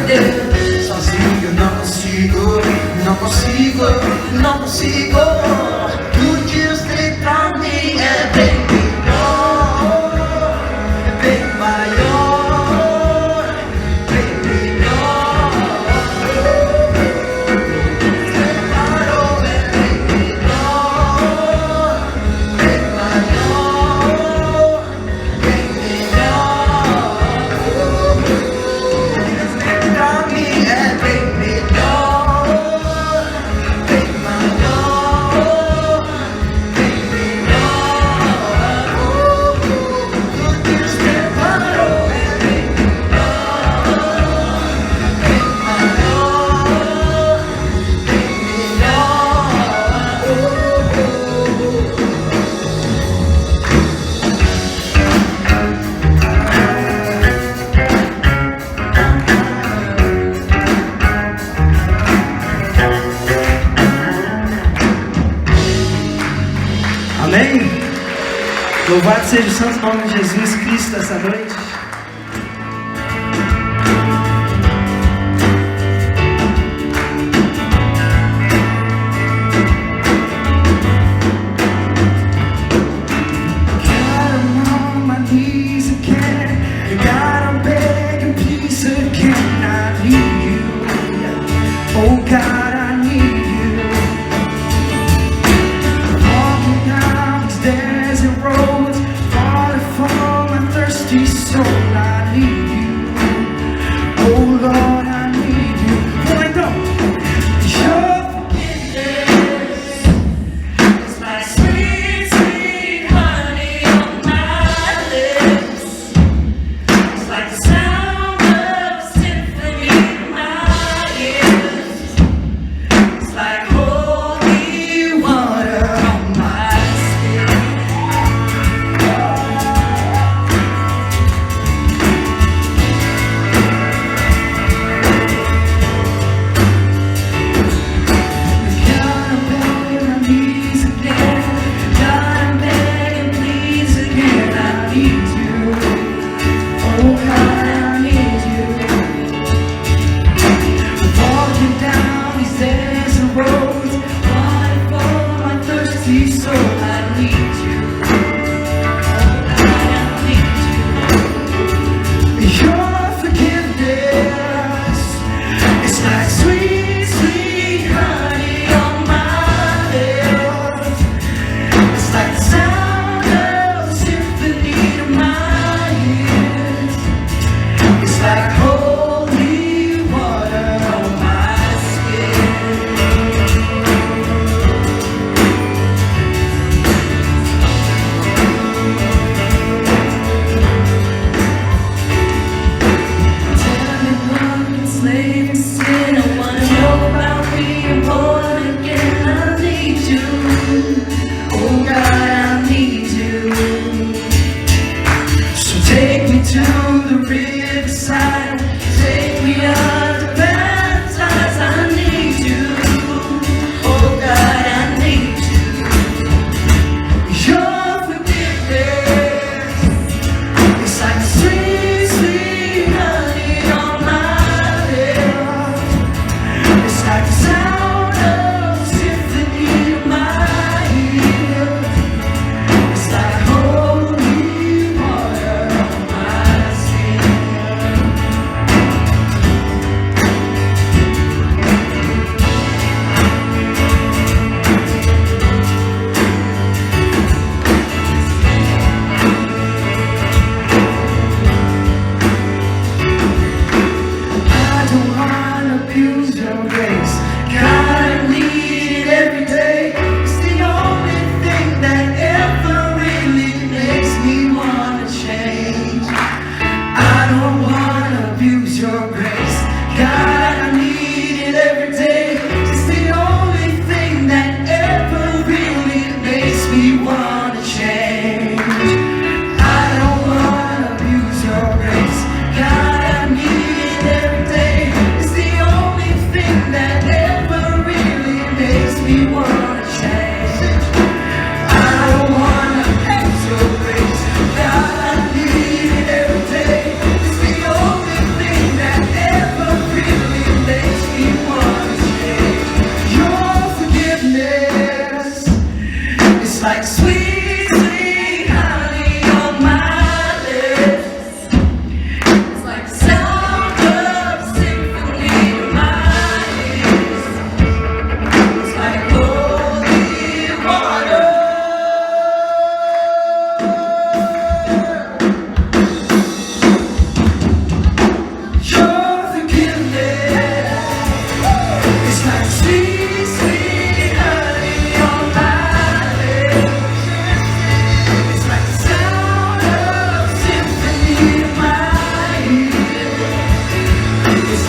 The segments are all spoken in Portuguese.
Deus. Sozinho não consigo, não consigo, não consigo. O que Deus tem pra mim é bem melhor, é bem maior, bem melhor. Preparou, é bem melhor, bem maior, bem melhor. Deus tem pra mim é bem melhor, bem maior, bem melhor. O Deus preparou é bem melhor, bem maior, bem Amém? Louvado seja o santo nome de Jesus Cristo essa noite. God, I'm on my knees again. God, I'm begging please again. I need you. Oh God, I need you. Walking down these desert roads, far from my thirsty soul.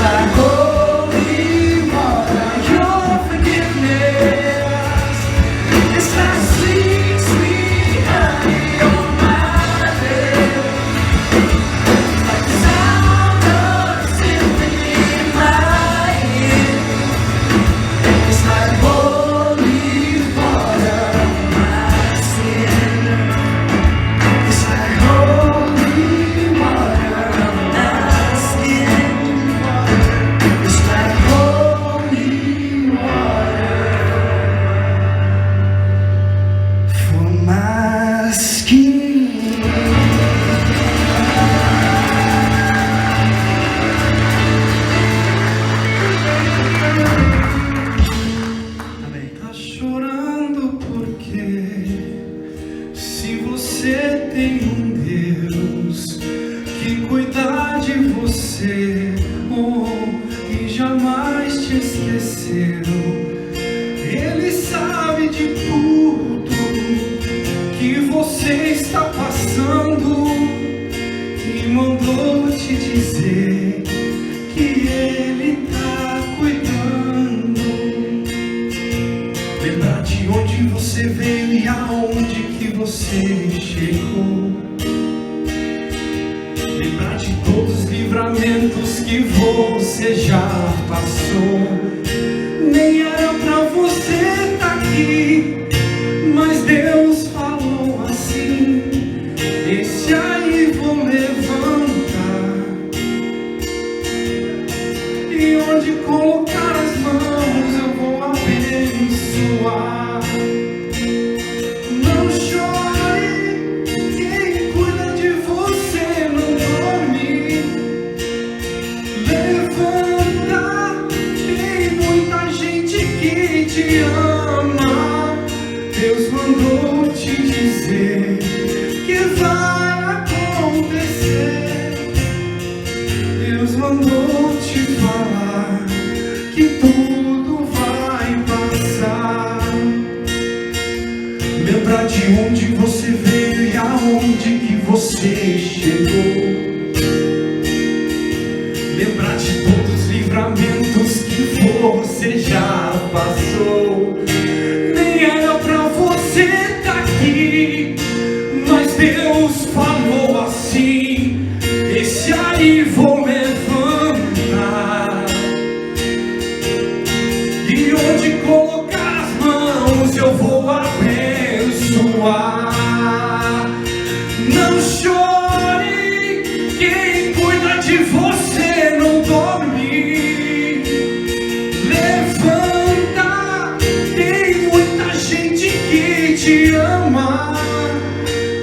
like holy water. Your forgiveness, it's like sweet, sweet honey on my lips. Like the sound of a symphony in my ear. It's like holy water on my sin. It's like holy water on my skin. It's like holy water for my skin. Tá chorando porque se você tem um Deus que cuida de você, e jamais te esqueceu, Ele sabe de tudo que você está passando e mandou te dizer que Ele tá cuidando. Lembrar de onde você veio e aonde que você chegou. Lembrar de todos os livramentos que você já passou. Nem era pra você estar aqui, mas Deus falou assim: esse aí vou levantar, e onde colocar as mãos eu vou abençoar. Não chore, quem cuida de você não dorme. Levanta, tem muita gente que te ama. Deus mandou te dizer que vai acontecer. Deus mandou te falar que tudo vai passar. Lembrar de onde você veio e aonde que você chegou. Lembrar de todos os livramentos que você já passou. Nem era pra você estar aqui, mas Deus falou assim: esse aí vou levantar, e onde colocar as mãos eu vou abençoar. Não chore, quem cuida de você não dorme. Levanta, tem muita gente que te ama.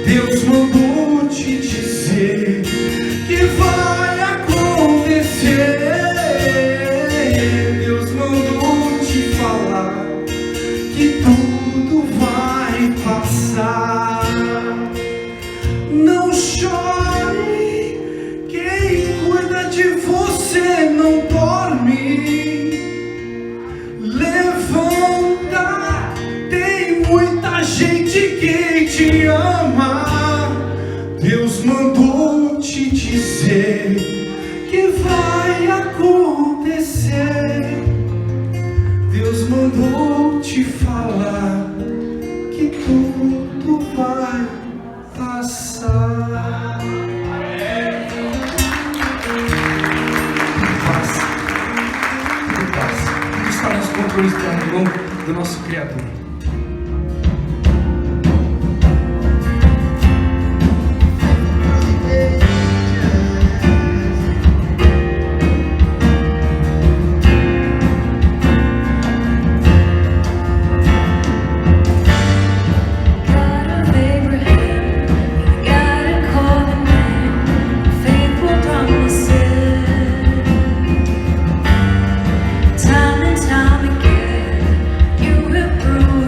Deus mandou te dizer que vai acontecer. Deus mandou te falar que tudo vai passar. Não chore, quem cuida de você não dorme. Levanta, tem muita gente que te ama. Deus mandou te dizer que vai acontecer. Deus mandou te falar que tudo vai passar. Tudo passa. Tudo está nos controles do nosso Criador. Time and time again, you have proved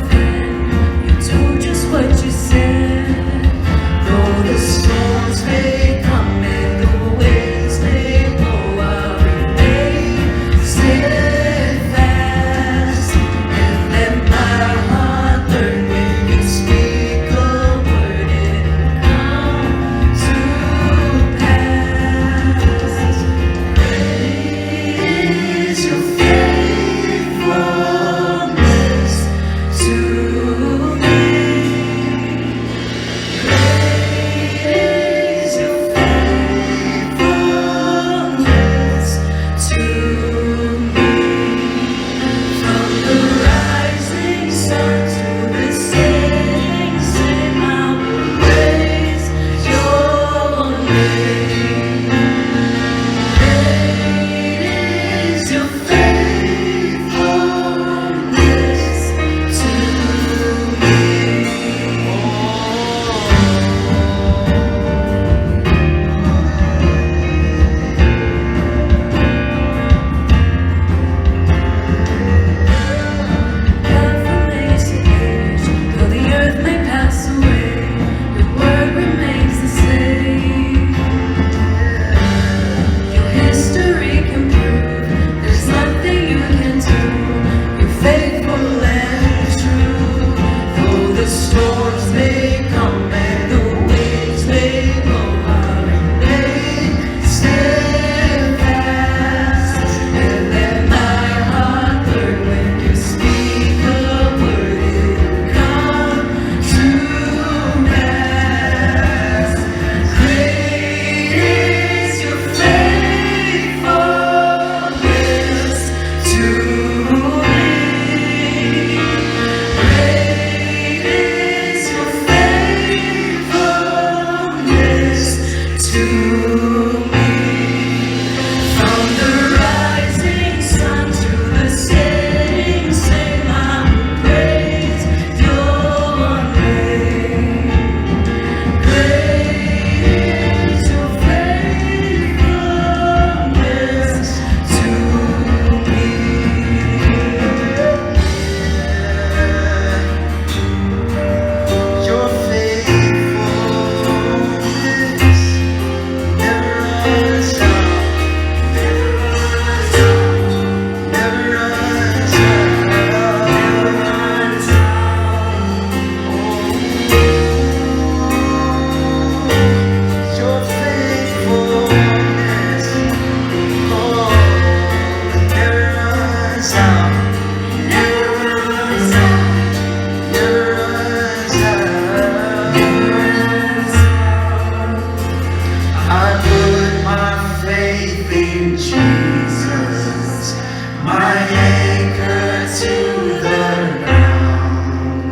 my anchor to the ground,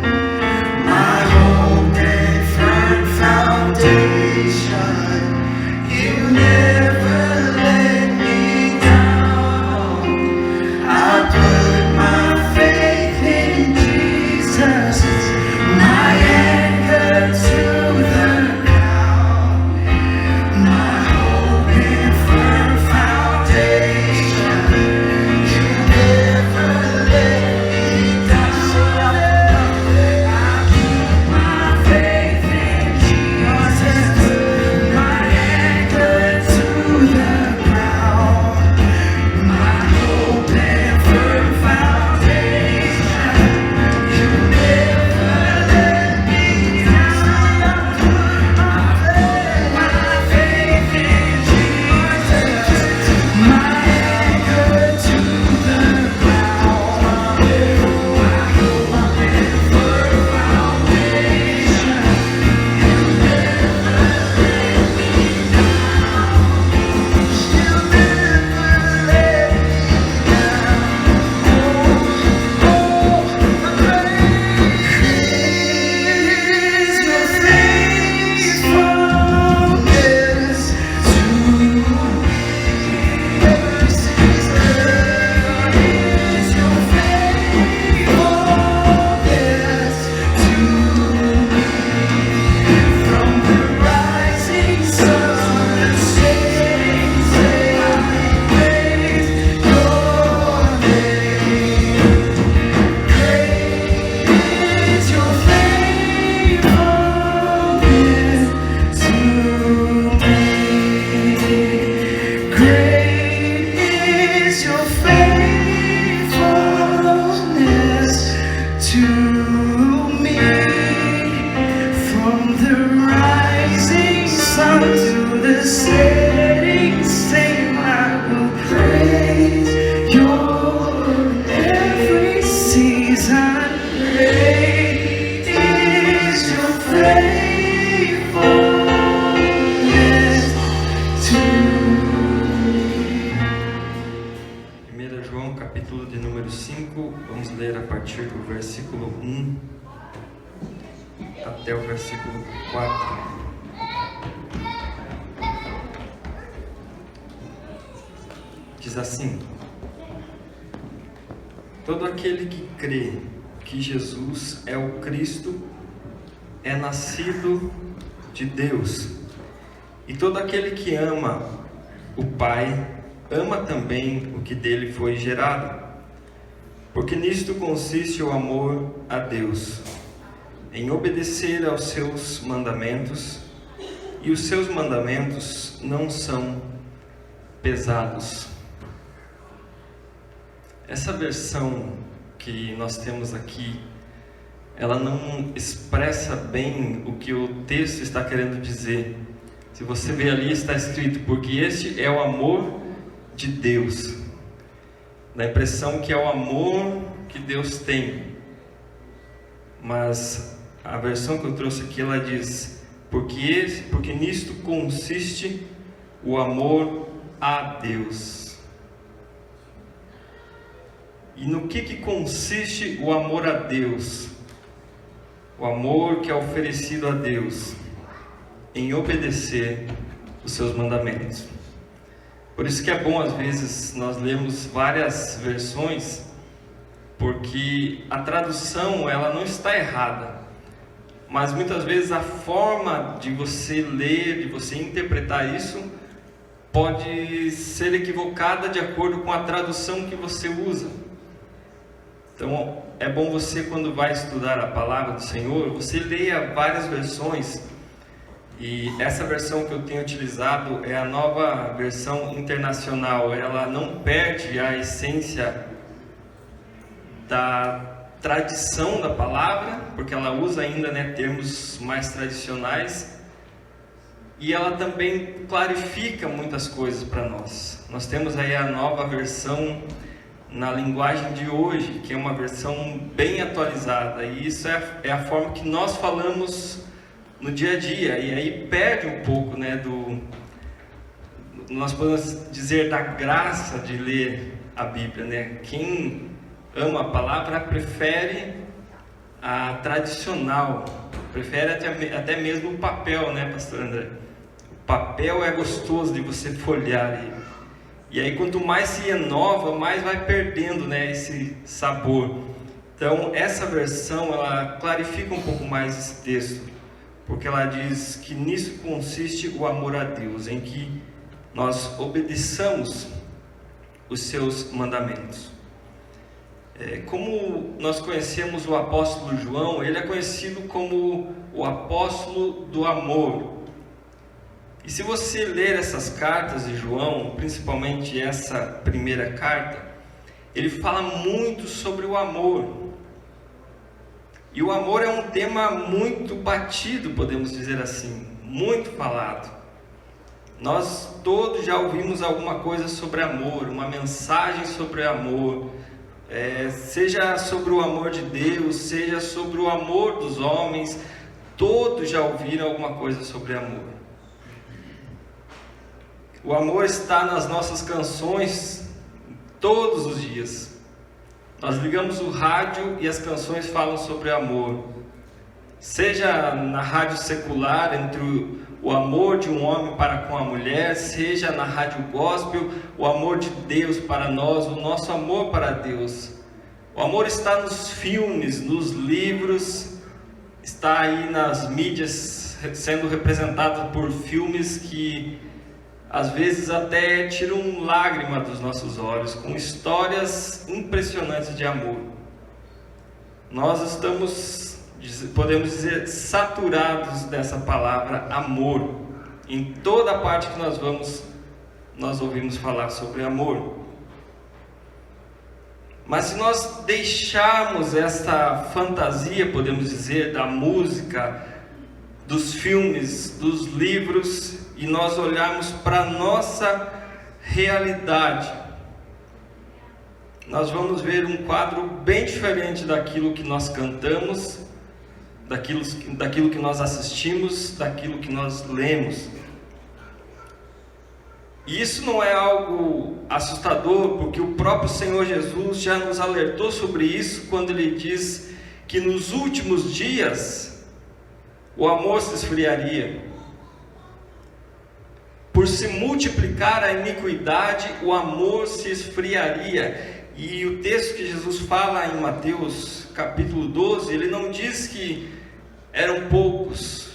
my hope and firm foundation. You never let me down. I put my faith in Jesus, my anchor to the ground, my hope and firm foundation. You never let me down. I put my faith in Jesus, my anchor to the ground, my hope and firm foundation. You never let me down. I put my faith in Jesus, my anchor to the ground, my hope and firm foundation. You never let me down. You never let me down. Oh, great is your faithfulness to me. Every season is your faithfulness to me. From the rising sun to the setting sun, I praise your name. Great is your faithfulness to me. Great is your faithfulness to me. From the rising sun to the setting sun, I will praise your every season. Great is your faithfulness to me. 1 João, capítulo de número 5, vamos ler a partir do versículo 1 até o versículo 4. Diz assim: todo aquele que crê que Jesus é o Cristo é nascido de Deus, e todo aquele que ama o Pai ama também o que dele foi gerado, porque nisto consiste o amor a Deus, em obedecer aos seus mandamentos, e os seus mandamentos não são pesados. Essa versão que nós temos aqui, ela não expressa bem o que o texto está querendo dizer. Se você ver ali, está escrito: porque este é o amor de Deus. Dá a impressão que é o amor que Deus tem. Mas a versão que eu trouxe aqui, ela diz: porque nisto consiste o amor a Deus. E no que consiste o amor a Deus? O amor que é oferecido a Deus em obedecer os seus mandamentos. Por isso que é bom, às vezes, nós lemos várias versões, porque a tradução, ela não está errada, mas muitas vezes a forma de você ler, de você interpretar isso, pode ser equivocada de acordo com a tradução que você usa. Então, é bom você, quando vai estudar a palavra do Senhor, você leia várias versões. E essa versão que eu tenho utilizado é a Nova Versão Internacional. Ela não perde a essência da tradição da palavra, porque ela usa ainda, termos mais tradicionais. E ela também clarifica muitas coisas para nós. Nós temos aí a Nova Versão na linguagem de hoje, que é uma versão bem atualizada, e isso é a forma que nós falamos no dia a dia, e aí perde um pouco nós podemos dizer da graça de ler a Bíblia, né? Quem ama a palavra prefere a tradicional, prefere até mesmo o papel, né, pastor André? O papel é gostoso de você folhear ele. E aí quanto mais se renova, mais vai perdendo, né, esse sabor. Então essa versão, ela clarifica um pouco mais esse texto, porque ela diz que nisso consiste o amor a Deus, em que nós obedeçamos os seus mandamentos. Como nós conhecemos o apóstolo João, ele é conhecido como o apóstolo do amor. E se você ler essas cartas de João, principalmente essa primeira carta, ele fala muito sobre o amor. E o amor é um tema muito batido, podemos dizer assim, muito falado. Nós todos já ouvimos alguma coisa sobre amor, uma mensagem sobre amor, seja sobre o amor de Deus, seja sobre o amor dos homens, todos já ouviram alguma coisa sobre amor. O amor está nas nossas canções todos os dias. Nós ligamos o rádio e as canções falam sobre amor. Seja na rádio secular, entre o amor de um homem para com a mulher, seja na rádio gospel, o amor de Deus para nós, o nosso amor para Deus. O amor está nos filmes, nos livros, está aí nas mídias, sendo representado por filmes que às vezes até tiram lágrima dos nossos olhos, com histórias impressionantes de amor. Nós estamos, podemos dizer, saturados dessa palavra amor. Em toda parte que nós vamos, nós ouvimos falar sobre amor. Mas se nós deixarmos essa fantasia, podemos dizer, da música, dos filmes, dos livros, e nós olharmos para a nossa realidade, nós vamos ver um quadro bem diferente daquilo que nós cantamos, daquilo que nós assistimos, daquilo que nós lemos. E isso não é algo assustador, porque o próprio Senhor Jesus já nos alertou sobre isso quando Ele diz que nos últimos dias o amor se esfriaria. Por se multiplicar a iniquidade, o amor se esfriaria. E o texto que Jesus fala em Mateus capítulo 12, ele não diz que eram poucos,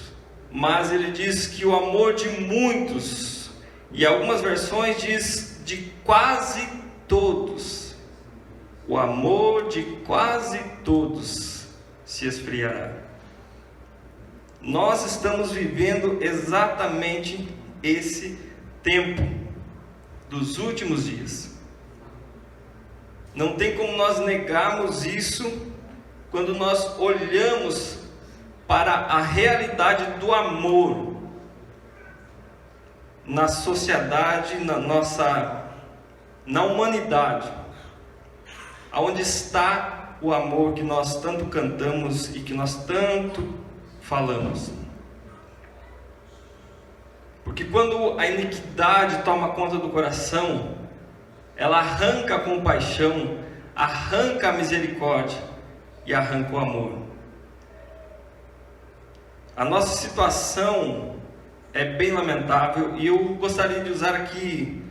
mas ele diz que o amor de muitos, e algumas versões diz de quase todos, o amor de quase todos se esfriará. Nós estamos vivendo exatamente esse tempo dos últimos dias. Não tem como nós negarmos isso quando nós olhamos para a realidade do amor na sociedade, na humanidade. Aonde está o amor que nós tanto cantamos e que nós tanto falamos? Porque quando a iniquidade toma conta do coração, ela arranca a compaixão, arranca a misericórdia e arranca o amor. A nossa situação é bem lamentável, e eu gostaria de usar aqui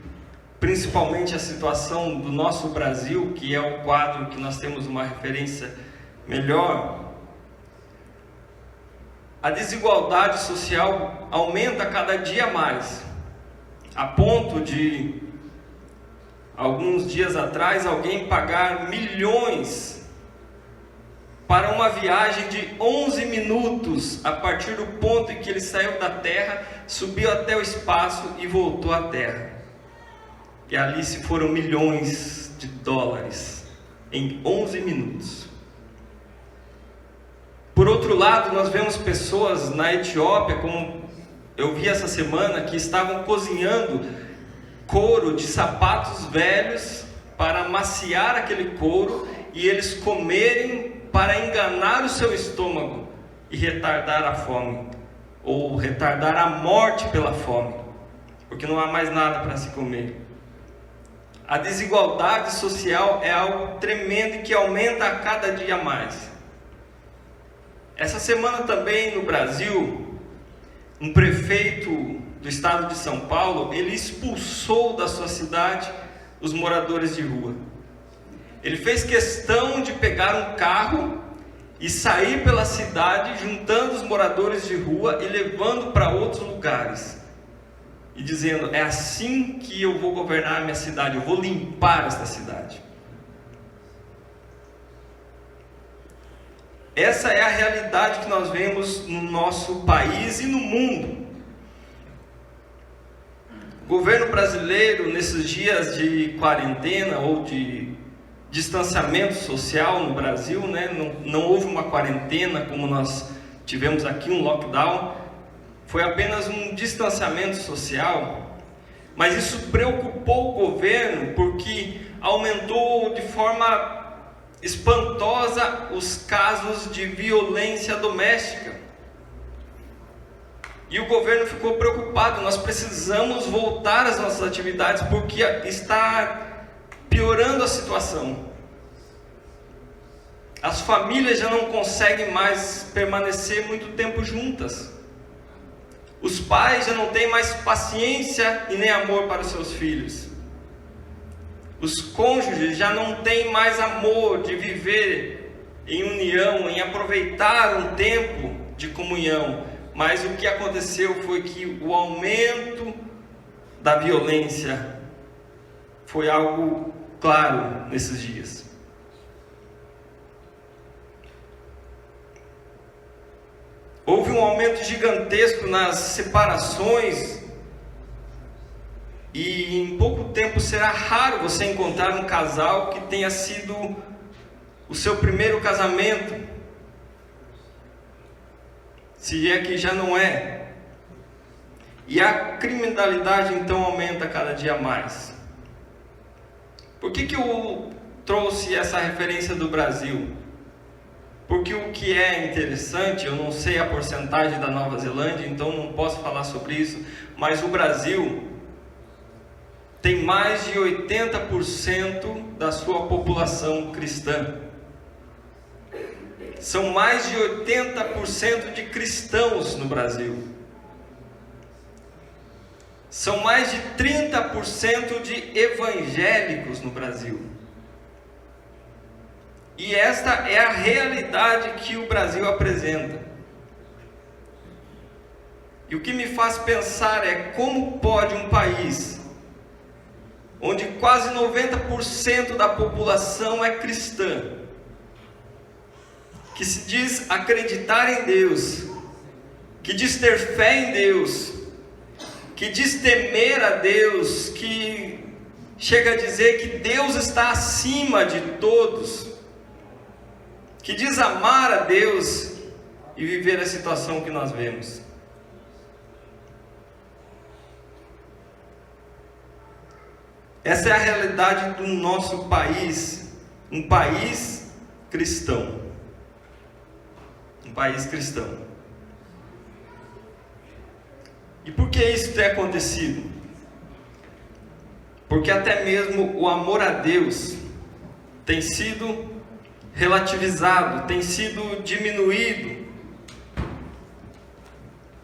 principalmente a situação do nosso Brasil, que é o quadro que nós temos uma referência melhor. A desigualdade social aumenta cada dia mais, a ponto de, alguns dias atrás, alguém pagar milhões para uma viagem de 11 minutos, a partir do ponto em que ele saiu da Terra, subiu até o espaço e voltou à Terra. E ali se foram milhões de dólares em 11 minutos. Por outro lado, nós vemos pessoas na Etiópia, como eu vi essa semana, que estavam cozinhando couro de sapatos velhos para amaciar aquele couro e eles comerem para enganar o seu estômago e retardar a fome, ou retardar a morte pela fome. porque não há mais nada para se comer. A desigualdade social é algo tremendo e que aumenta a cada dia mais. Essa semana também no Brasil, um prefeito do estado de São Paulo, ele expulsou da sua cidade os moradores de rua. Ele fez questão de pegar um carro e sair pela cidade, juntando os moradores de rua e levando para outros lugares. E dizendo, é assim que eu vou governar a minha cidade, eu vou limpar esta cidade. Essa é a realidade que nós vemos no nosso país e no mundo. O governo brasileiro, nesses dias de quarentena ou de distanciamento social no Brasil, né? Não houve uma quarentena como nós tivemos aqui, um lockdown, foi apenas um distanciamento social, mas isso preocupou o governo porque aumentou de forma espantosa os casos de violência doméstica. E o governo ficou preocupado, nós precisamos voltar às nossas atividades porque está piorando a situação. As famílias já não conseguem mais permanecer muito tempo juntas. Os pais já não têm mais paciência e nem amor para os seus filhos. Os cônjuges já não têm mais amor de viver em união, em aproveitar um tempo de comunhão. Mas o que aconteceu foi que o aumento da violência foi algo claro nesses dias. Houve um aumento gigantesco nas separações e em pouco tempo será raro você encontrar um casal que tenha sido o seu primeiro casamento, se é que já não é. E a criminalidade então aumenta cada dia mais. Por que eu trouxe essa referência do Brasil? Porque o que é interessante, eu não sei a porcentagem da Nova Zelândia, então não posso falar sobre isso, mas o Brasil tem mais de 80% da sua população cristã. São mais de 80% de cristãos no Brasil. São mais de 30% de evangélicos no Brasil. E esta é a realidade que o Brasil apresenta. E o que me faz pensar é como pode um país onde quase 90% da população é cristã, que se diz acreditar em Deus, que diz ter fé em Deus, que diz temer a Deus, que chega a dizer que Deus está acima de todos, que diz amar a Deus e viver a situação que nós vemos. Essa é a realidade do nosso país, um país cristão. Um país cristão. E por que isso tem acontecido? Porque até mesmo o amor a Deus tem sido relativizado, tem sido diminuído,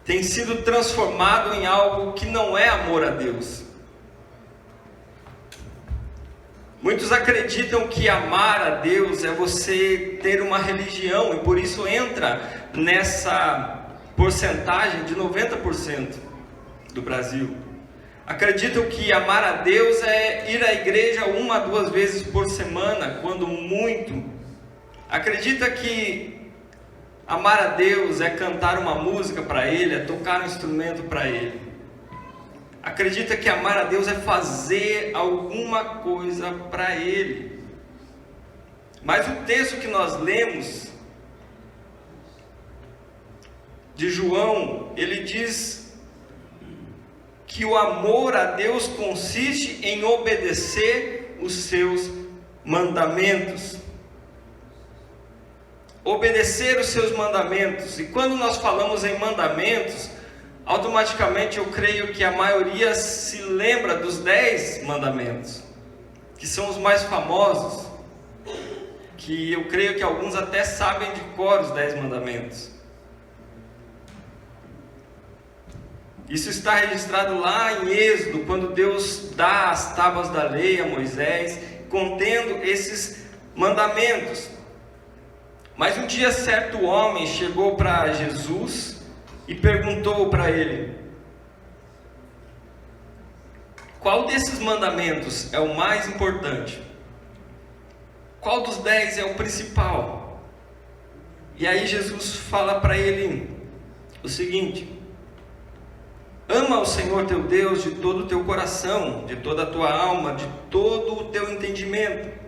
tem sido transformado em algo que não é amor a Deus. Muitos acreditam que amar a Deus é você ter uma religião e por isso entra nessa porcentagem de 90% do Brasil. Acreditam que amar a Deus é ir à igreja 1 a 2 vezes por semana, quando muito. Acredita que amar a Deus é cantar uma música para Ele, é tocar um instrumento para Ele. Acredita que amar a Deus é fazer alguma coisa para Ele. Mas o texto que nós lemos de João, ele diz que o amor a Deus consiste em obedecer os seus mandamentos. Obedecer os seus mandamentos. E quando nós falamos em mandamentos, automaticamente eu creio que a maioria se lembra dos 10 mandamentos, que são os mais famosos, que eu creio que alguns até sabem de cor os 10 mandamentos. Isso está registrado lá em Êxodo, quando Deus dá as tábuas da lei a Moisés, contendo esses mandamentos. Mas um dia certo homem chegou para Jesus e perguntou para ele: qual desses mandamentos é o mais importante? Qual dos 10 é o principal? E aí Jesus fala para ele o seguinte: ama o Senhor teu Deus de todo o teu coração, de toda a tua alma, de todo o teu entendimento.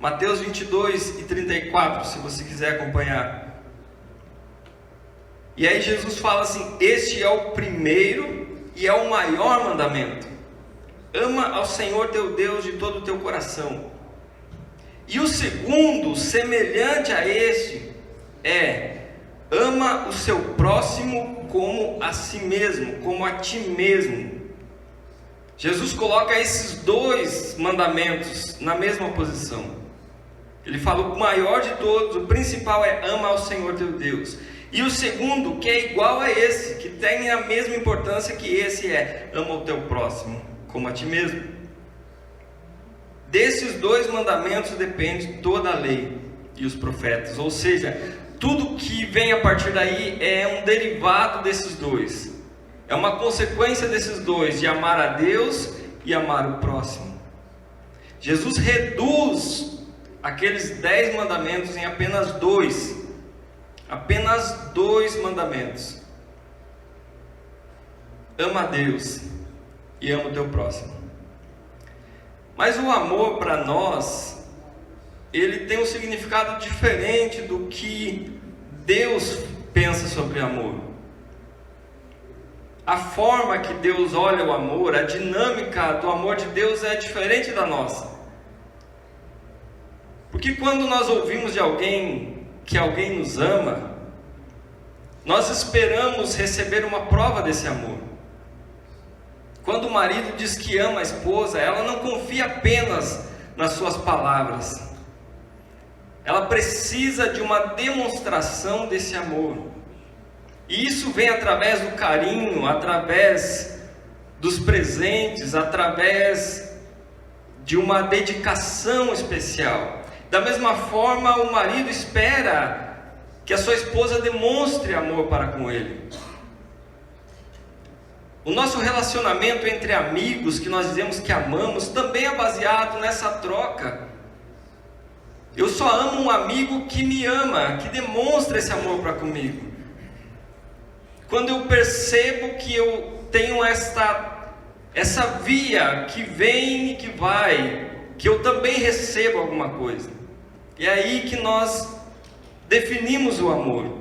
Mateus 22:34, se você quiser acompanhar. E aí Jesus fala assim: este é o primeiro e é o maior mandamento. Ama ao Senhor teu Deus de todo o teu coração. E o segundo, semelhante a este, é: ama o seu próximo como a si mesmo, como a ti mesmo. Jesus coloca esses 2 mandamentos na mesma posição. Ele fala: o maior de todos, o principal é: ama ao Senhor teu Deus. E o segundo, que é igual a esse, que tem a mesma importância que esse, é: ama o teu próximo como a ti mesmo. Desses 2 mandamentos depende toda a lei e os profetas, ou seja, tudo que vem a partir daí é um derivado desses 2, é uma consequência desses 2, de amar a Deus e amar o próximo. Jesus reduz aqueles 10 mandamentos em apenas 2, apenas 2 mandamentos: ama a Deus e ama o teu próximo. Mas o amor para nós, ele tem um significado diferente do que Deus pensa sobre amor. A forma que Deus olha o amor, a dinâmica do amor de Deus é diferente da nossa. Porque quando nós ouvimos de alguém que alguém nos ama, nós esperamos receber uma prova desse amor. Quando o marido diz que ama a esposa, ela não confia apenas nas suas palavras. Ela precisa de uma demonstração desse amor. E isso vem através do carinho, através dos presentes, através de uma dedicação especial. Da mesma forma, o marido espera que a sua esposa demonstre amor para com ele. O nosso relacionamento entre amigos, que nós dizemos que amamos, também é baseado nessa troca. Eu só amo um amigo que me ama, que demonstra esse amor para comigo. Quando eu percebo que eu tenho essa via que vem e que vai, que eu também recebo alguma coisa. E é aí que nós definimos o amor.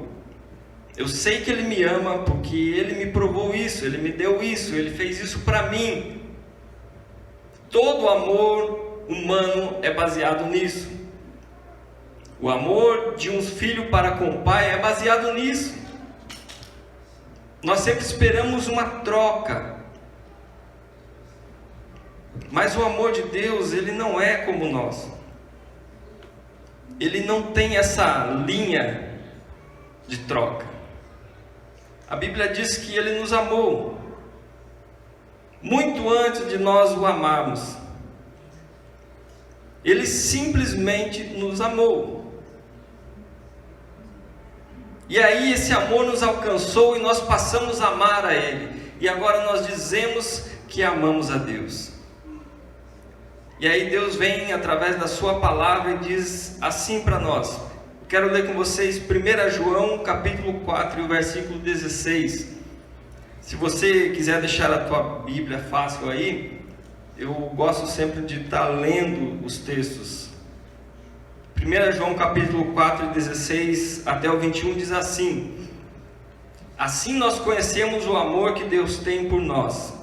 Eu sei que Ele me ama porque Ele me provou isso, Ele me deu isso, Ele fez isso para mim. Todo amor humano é baseado nisso. O amor de um filho para com o pai é baseado nisso. Nós sempre esperamos uma troca. Mas o amor de Deus, ele não é como o nosso. Ele não tem essa linha de troca. A Bíblia diz que Ele nos amou muito antes de nós o amarmos. Ele simplesmente nos amou. E aí esse amor nos alcançou e nós passamos a amar a Ele. E agora nós dizemos que amamos a Deus. E aí Deus vem através da sua palavra e diz assim para nós. Quero ler com vocês 1 João capítulo 4 e o versículo 16. Se você quiser deixar a tua Bíblia fácil aí, eu gosto sempre de estar lendo os textos. 1 João capítulo 4 e 16 até o 21 diz assim: assim nós conhecemos o amor que Deus tem por nós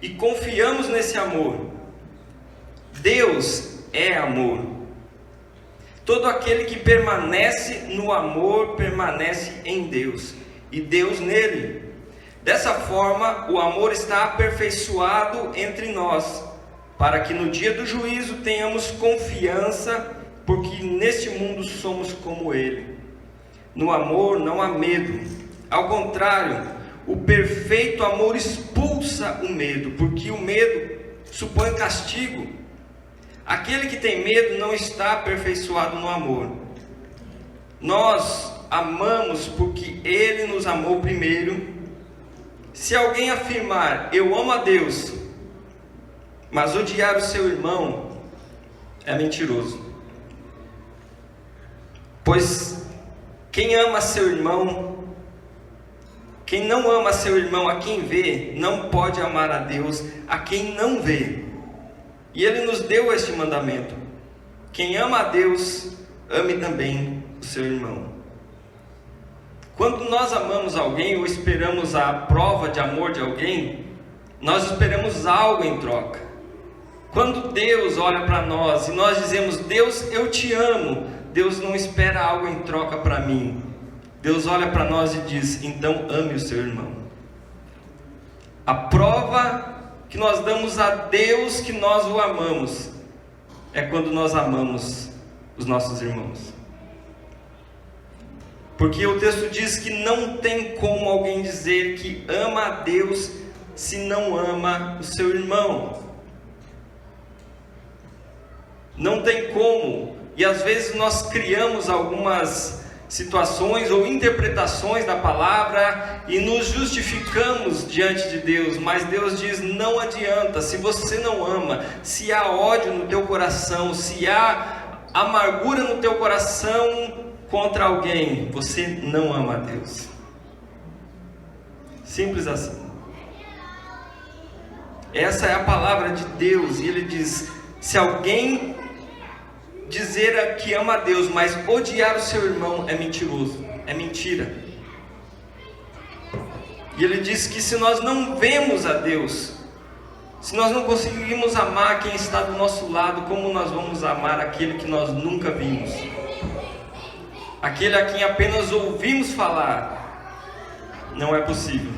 e confiamos nesse amor. Deus é amor. Todo aquele que permanece no amor permanece em Deus e Deus nele. Dessa forma, o amor está aperfeiçoado entre nós, para que no dia do juízo tenhamos confiança, porque neste mundo somos como Ele. No amor não há medo. Ao contrário, o perfeito amor expulsa o medo, porque o medo supõe castigo. Aquele que tem medo não está aperfeiçoado no amor. Nós amamos porque Ele nos amou primeiro. Se alguém afirmar, eu amo a Deus, mas odiar o seu irmão, é mentiroso. Pois quem ama seu irmão, quem não ama seu irmão a quem vê, não pode amar a Deus a quem não vê. E Ele nos deu este mandamento: quem ama a Deus, ame também o seu irmão. Quando nós amamos alguém ou esperamos a prova de amor de alguém, nós esperamos algo em troca. Quando Deus olha para nós e nós dizemos, Deus, eu te amo, Deus não espera algo em troca para mim. Deus olha para nós e diz, então ame o seu irmão. A prova que nós damos a Deus que nós o amamos é quando nós amamos os nossos irmãos. Porque o texto diz que não tem como alguém dizer que ama a Deus se não ama o seu irmão. Não tem como. E às vezes nós criamos algumas situações ou interpretações da palavra e nos justificamos diante de Deus. Mas Deus diz, não adianta. Se você não ama, se há ódio no teu coração, se há amargura no teu coração contra alguém, você não ama a Deus. Simples assim. Essa é a palavra de Deus. E Ele diz, se alguém dizer que ama a Deus, mas odiar o seu irmão, é mentiroso, é mentira. E Ele diz que se nós não vemos a Deus, se nós não conseguimos amar quem está do nosso lado, como nós vamos amar aquele que nós nunca vimos? Aquele a quem apenas ouvimos falar? Não é possível.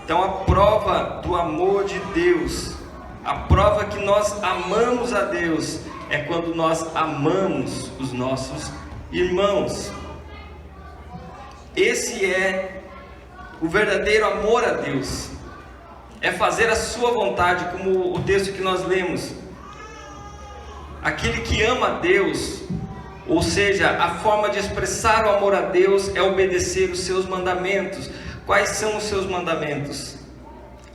Então a prova do amor de Deus, a prova que nós amamos a Deus, é quando nós amamos os nossos irmãos. Esse é o verdadeiro amor a Deus. É fazer a sua vontade, como o texto que nós lemos. Aquele que ama a Deus, ou seja, a forma de expressar o amor a Deus é obedecer os seus mandamentos. Quais são os seus mandamentos?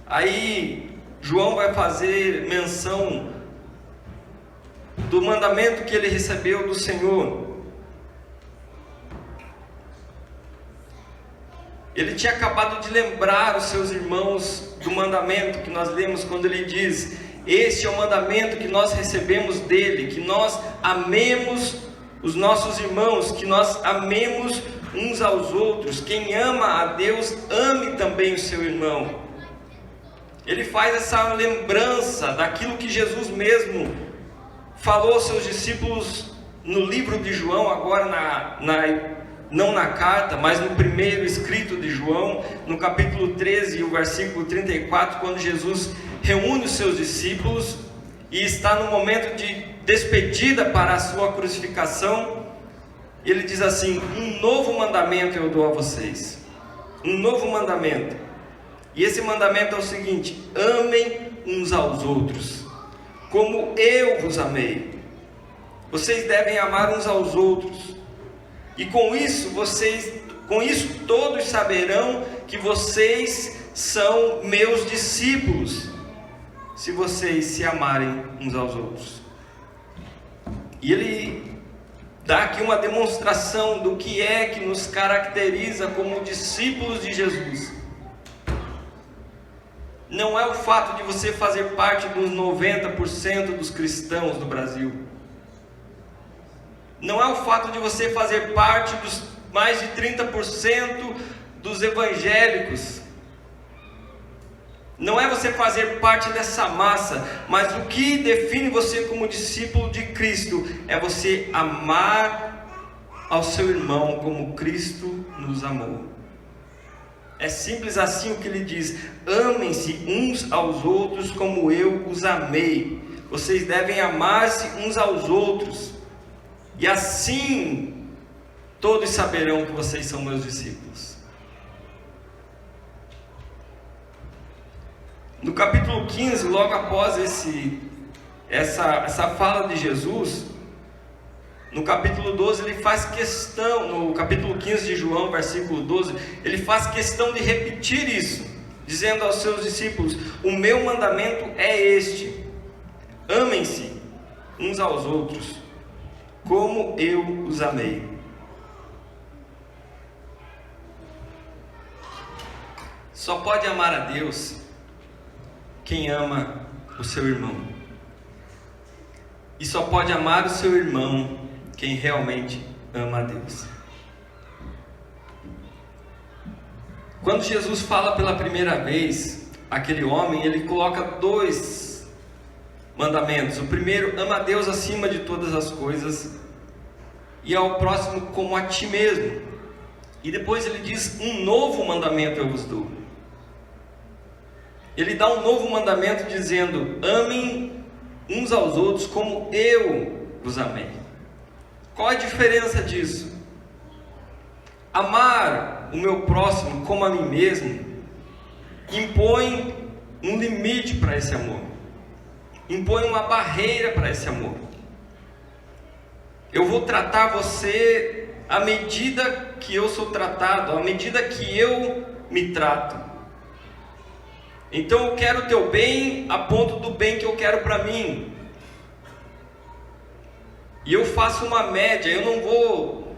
Aí João vai fazer menção do mandamento que ele recebeu do Senhor. Ele tinha acabado de lembrar os seus irmãos do mandamento que nós lemos quando ele diz, este é o mandamento que nós recebemos dele, que nós amemos os nossos irmãos, que nós amemos uns aos outros. Quem ama a Deus, ame também o seu irmão. Ele faz essa lembrança daquilo que Jesus mesmo falou aos seus discípulos no livro de João, agora não na carta, mas no primeiro escrito de João, no capítulo 13, o versículo 34, quando Jesus reúne os seus discípulos e está no momento de despedida para a sua crucificação. Ele diz assim, um novo mandamento eu dou a vocês, um novo mandamento, e esse mandamento é o seguinte, amem uns aos outros, como eu vos amei. Vocês devem amar uns aos outros, e com isso todos saberão que vocês são meus discípulos, se vocês se amarem uns aos outros. E ele dá aqui uma demonstração do que é que nos caracteriza como discípulos de Jesus. Não é o fato de você fazer parte dos 90% dos cristãos do Brasil. Não é o fato de você fazer parte dos mais de 30% dos evangélicos. Não é você fazer parte dessa massa, mas o que define você como discípulo de Cristo é você amar ao seu irmão como Cristo nos amou. É simples assim o que ele diz: amem-se uns aos outros como eu os amei. Vocês devem amar-se uns aos outros, e assim todos saberão que vocês são meus discípulos. No capítulo 15, logo após essa fala de Jesus, no capítulo 12 ele faz questão, no capítulo 15 de João, versículo 12, ele faz questão de repetir isso, dizendo aos seus discípulos: o meu mandamento é este: amem-se uns aos outros, como eu os amei. Só pode amar a Deus quem ama o seu irmão. E só pode amar o seu irmão quem realmente ama a Deus. Quando Jesus fala pela primeira vez aquele homem, ele coloca 2 mandamentos. O primeiro: ama a Deus acima de todas as coisas, e ao próximo como a ti mesmo. E depois ele diz: um novo mandamento eu vos dou. Ele dá um novo mandamento dizendo: amem uns aos outros como eu vos amei. Qual a diferença disso? Amar o meu próximo como a mim mesmo impõe um limite para esse amor, impõe uma barreira para esse amor. Eu vou tratar você à medida que eu sou tratado, à medida que eu me trato. Então eu quero o teu bem a ponto do bem que eu quero para mim. E eu faço uma média, eu não vou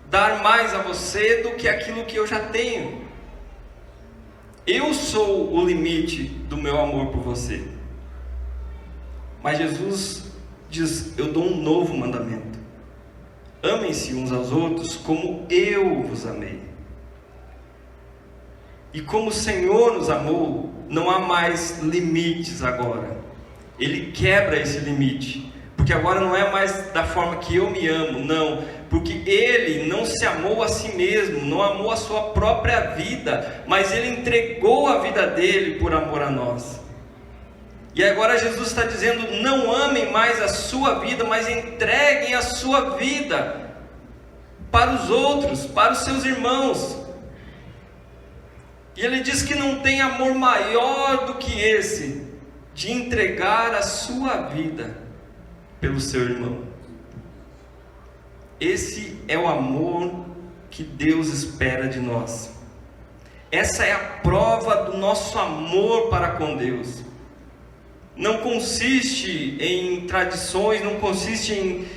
dar mais a você do que aquilo que eu já tenho. Eu sou o limite do meu amor por você. Mas Jesus diz: eu dou um novo mandamento: amem-se uns aos outros como eu vos amei. E como o Senhor nos amou, não há mais limites agora. Ele quebra esse limite, porque agora não é mais da forma que eu me amo, não, porque Ele não se amou a si mesmo, não amou a sua própria vida, mas Ele entregou a vida dele por amor a nós. E agora Jesus está dizendo: não amem mais a sua vida, mas entreguem a sua vida para os outros, para os seus irmãos. E ele diz que não tem amor maior do que esse, de entregar a sua vida pelo seu irmão. Esse é o amor que Deus espera de nós. Essa é a prova do nosso amor para com Deus. Não consiste em tradições, não consiste em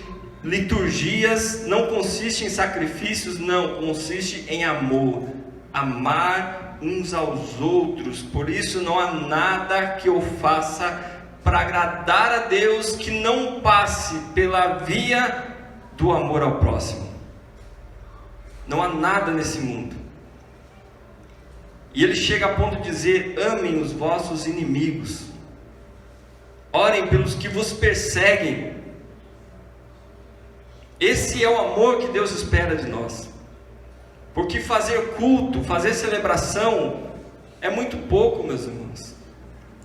liturgias, não consiste em sacrifícios, não, consiste em amor. Amar uns aos outros. Por isso não há nada que eu faça para agradar a Deus que não passe pela via do amor ao próximo. Não há nada nesse mundo. E ele chega a ponto de dizer: amem os vossos inimigos, orem pelos que vos perseguem. Esse é o amor que Deus espera de nós. Porque fazer culto, fazer celebração é muito pouco, meus irmãos.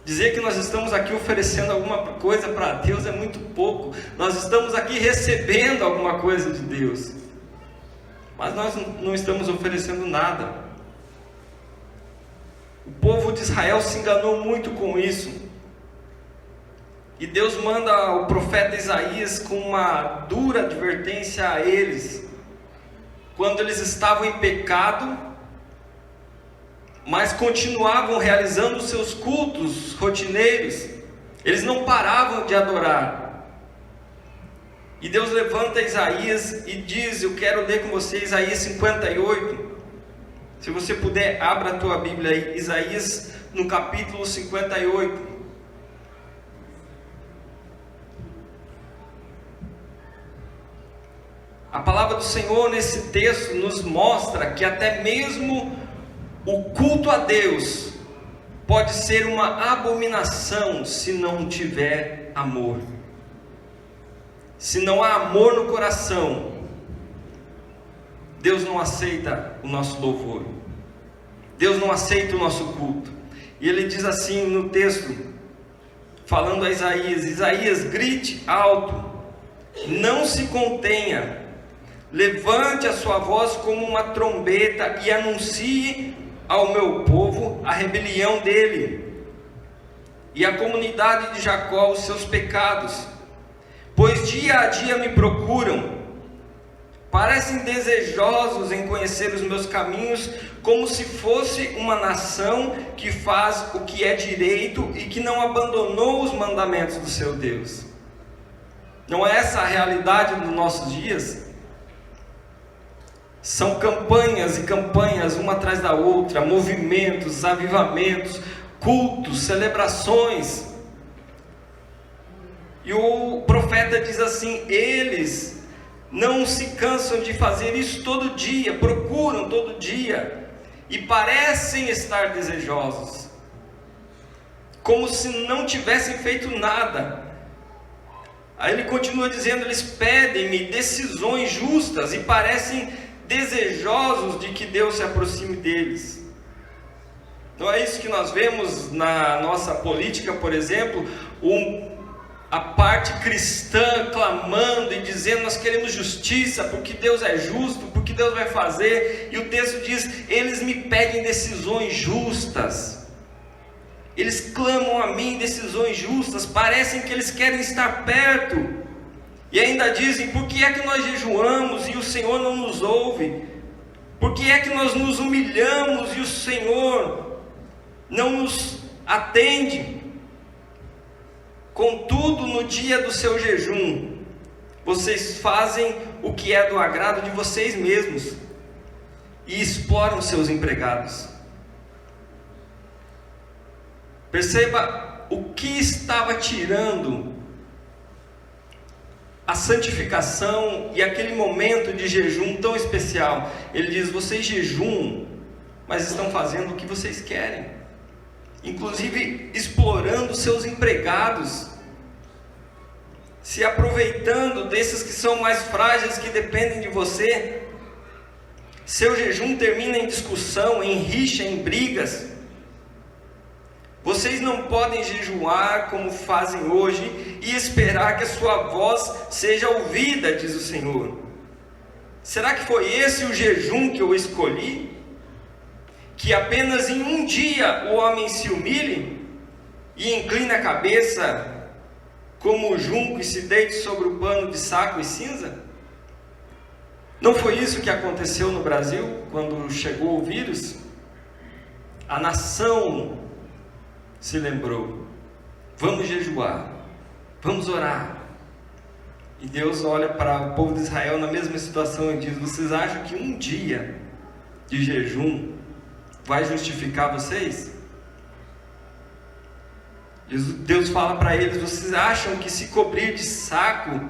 Dizer que nós estamos aqui oferecendo alguma coisa para Deus é muito pouco. Nós estamos aqui recebendo alguma coisa de Deus, mas nós não estamos oferecendo nada. O povo de Israel se enganou muito com isso. E Deus manda o profeta Isaías com uma dura advertência a eles, quando eles estavam em pecado, mas continuavam realizando os seus cultos rotineiros. Eles não paravam de adorar. E Deus levanta Isaías e diz: eu quero ler com você Isaías 58. Se você puder, abra a tua Bíblia aí, Isaías no capítulo 58. A palavra do Senhor nesse texto nos mostra que até mesmo o culto a Deus pode ser uma abominação se não tiver amor. Se não há amor no coração, Deus não aceita o nosso louvor. Deus não aceita o nosso culto. E ele diz assim no texto, falando a Isaías: Isaías, grite alto, não se contenha, levante a sua voz como uma trombeta e anuncie ao meu povo a rebelião dele, e a comunidade de Jacó os seus pecados, pois dia a dia me procuram, parecem desejosos em conhecer os meus caminhos, como se fosse uma nação que faz o que é direito e que não abandonou os mandamentos do seu Deus. Não é essa a realidade dos nossos dias? São campanhas e campanhas, uma atrás da outra, movimentos, avivamentos, cultos, celebrações. E o profeta diz assim: eles não se cansam de fazer isso todo dia, procuram todo dia, e parecem estar desejosos, como se não tivessem feito nada. Aí ele continua dizendo: eles pedem-me decisões justas e parecem desejosos de que Deus se aproxime deles. Não é isso que nós vemos na nossa política, por exemplo, a parte cristã clamando e dizendo: nós queremos justiça, porque Deus é justo, porque Deus vai fazer. E o texto diz: eles me pedem decisões justas, eles clamam a mim decisões justas, parecem que eles querem estar perto, e ainda dizem: por que é que nós jejuamos e o Senhor não nos ouve? Por que é que nós nos humilhamos e o Senhor não nos atende? Contudo, no dia do seu jejum, vocês fazem o que é do agrado de vocês mesmos e exploram seus empregados. Perceba o que estava tirando a santificação e aquele momento de jejum tão especial. Ele diz: vocês jejuam, mas estão fazendo o que vocês querem, inclusive explorando seus empregados, se aproveitando desses que são mais frágeis, que dependem de você. Seu jejum termina em discussão, em rixa, em brigas. Vocês não podem jejuar como fazem hoje e esperar que a sua voz seja ouvida, diz o Senhor. Será que foi esse o jejum que eu escolhi? Que apenas em um dia o homem se humilhe e incline a cabeça como o junco e se deite sobre o pano de saco e cinza? Não foi isso que aconteceu no Brasil quando chegou o vírus? A nação se lembrou: vamos jejuar, vamos orar. E Deus olha para o povo de Israel na mesma situação e diz: vocês acham que um dia de jejum vai justificar vocês? Deus fala para eles: vocês acham que se cobrir de saco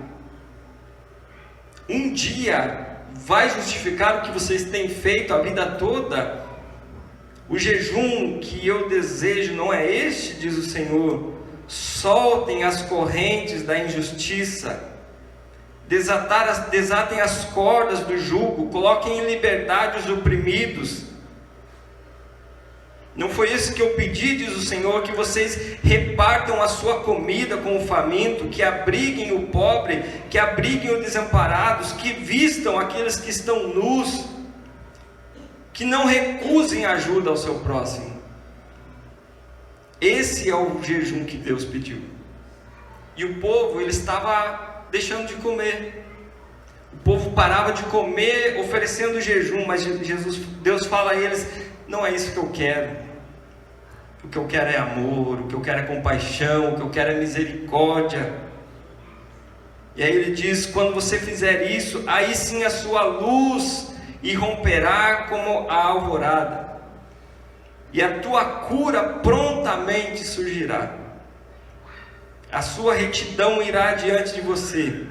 um dia vai justificar o que vocês têm feito a vida toda? O jejum que eu desejo não é este, diz o Senhor. Soltem as correntes da injustiça, desatem as cordas do jugo, coloquem em liberdade os oprimidos. Não foi isso que eu pedi, diz o Senhor, que vocês repartam a sua comida com o faminto, que abriguem o pobre, que abriguem os desamparados, que vistam aqueles que estão nus, que não recusem ajuda ao seu próximo. Esse é o jejum que Deus pediu. E o povo, ele estava deixando de comer. O povo parava de comer oferecendo jejum, mas Deus fala a eles: não é isso que eu quero. O que eu quero é amor, o que eu quero é compaixão, o que eu quero é misericórdia. E aí ele diz: quando você fizer isso, aí sim a sua luz irromperá como a alvorada, e a tua cura prontamente surgirá. A sua retidão irá diante de você,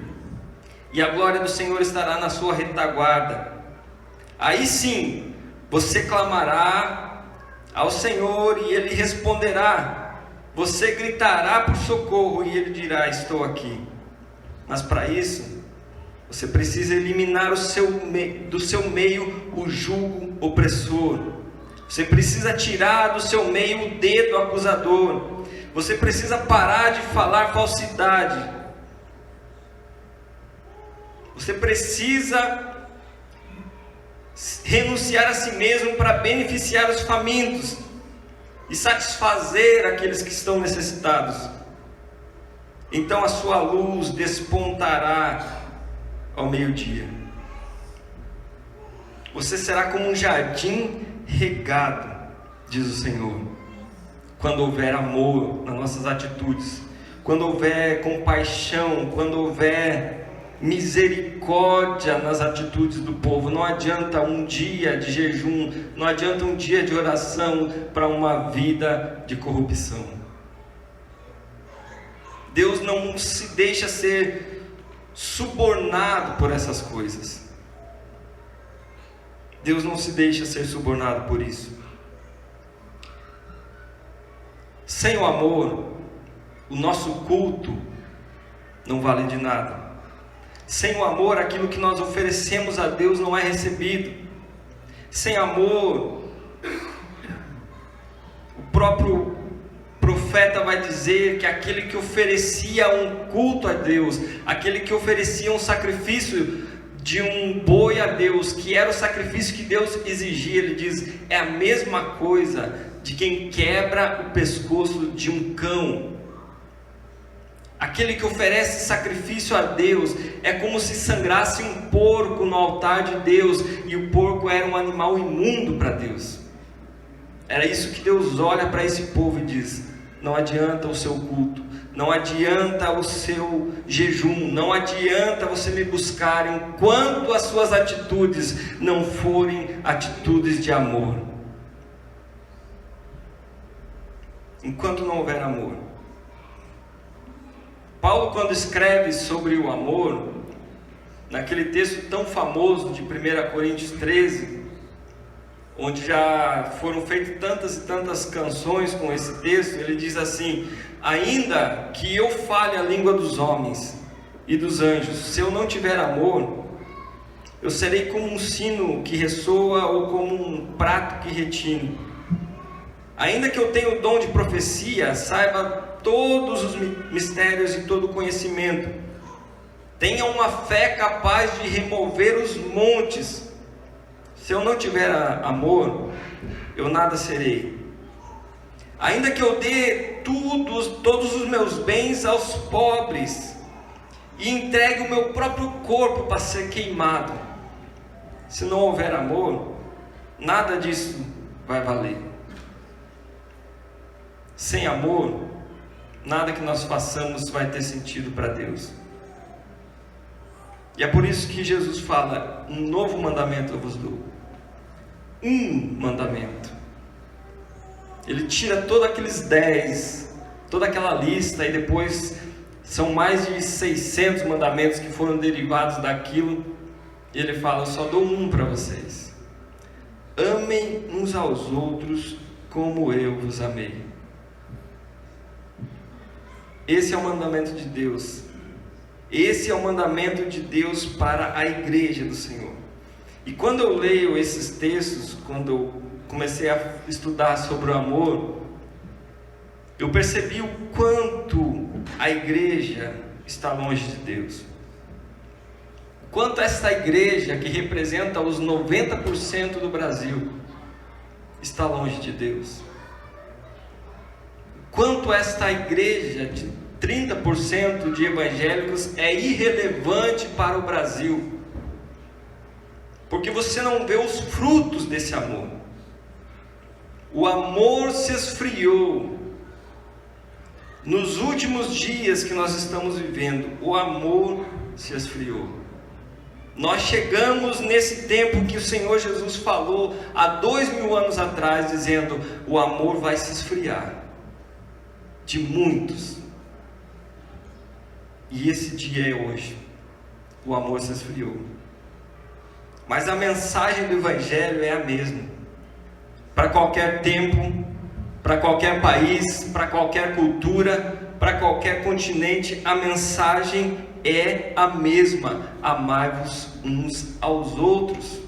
e a glória do Senhor estará na sua retaguarda. Aí sim você clamará ao Senhor e Ele responderá. Você gritará por socorro e Ele dirá: estou aqui. Mas para isso, você precisa eliminar do seu meio o jugo opressor, Você precisa tirar do seu meio o dedo acusador. Você precisa parar de falar falsidade. Você precisa renunciar a si mesmo para beneficiar os famintos e satisfazer aqueles que estão necessitados. Então a sua luz despontará ao meio-dia. Você será como um jardim regado, diz o Senhor, quando houver amor nas nossas atitudes, quando houver compaixão, quando houver misericórdia nas atitudes do povo. Não adianta um dia de jejum, não adianta um dia de oração para uma vida de corrupção. Deus não se deixa ser subornado por essas coisas. Deus não se deixa ser subornado por isso. Sem o amor, o nosso culto não vale de nada. Sem o amor, aquilo que nós oferecemos a Deus não é recebido. Sem amor, o próprio profeta vai dizer que aquele que oferecia um culto a Deus, aquele que oferecia um sacrifício de um boi a Deus, que era o sacrifício que Deus exigia, ele diz, é a mesma coisa de quem quebra o pescoço de um cão. Aquele que oferece sacrifício a Deus é como se sangrasse um porco no altar de Deus, e o porco era um animal imundo para Deus. Era isso que Deus olha para esse povo e diz: não adianta o seu culto, não adianta o seu jejum, não adianta você me buscar enquanto as suas atitudes não forem atitudes de amor. Enquanto não houver amor. Paulo, quando escreve sobre o amor, naquele texto tão famoso de 1 Coríntios 13, onde já foram feitas tantas e tantas canções com esse texto, ele diz assim: ainda que eu fale a língua dos homens e dos anjos, se eu não tiver amor, eu serei como um sino que ressoa ou como um prato que retine. Ainda que eu tenha o dom de profecia, saiba todos os mistérios e todo o conhecimento, tenha uma fé capaz de remover os montes, se eu não tiver amor, eu nada serei. Ainda que eu dê todos os meus bens aos pobres e entregue o meu próprio corpo para ser queimado, se não houver amor, nada disso vai valer. Sem amor, nada que nós façamos vai ter sentido para Deus. E é por isso que Jesus fala: um novo mandamento eu vos dou. Um mandamento. Ele tira todos aqueles 10, toda aquela lista, e depois são mais de 600 mandamentos que foram derivados daquilo. E ele fala: eu só dou um para vocês. Amem uns aos outros como eu vos amei. Esse é o mandamento de Deus. Esse é o mandamento de Deus para a igreja do Senhor. E quando eu leio esses textos, quando eu comecei a estudar sobre o amor, eu percebi o quanto a igreja está longe de Deus. O quanto esta igreja, que representa os 90% do Brasil, está longe de Deus. Quanto esta igreja de 30% de evangélicos é irrelevante para o Brasil, porque você não vê os frutos desse amor. O amor se esfriou. Nos últimos dias que nós estamos vivendo, o amor se esfriou. Nós chegamos nesse tempo que o Senhor Jesus falou há 2000 anos atrás, dizendo: o amor vai se esfriar de muitos. E esse dia é hoje. O amor se esfriou. Mas a mensagem do Evangelho é a mesma. Para qualquer tempo, para qualquer país, para qualquer cultura, para qualquer continente, a mensagem é a mesma: amai-vos uns aos outros.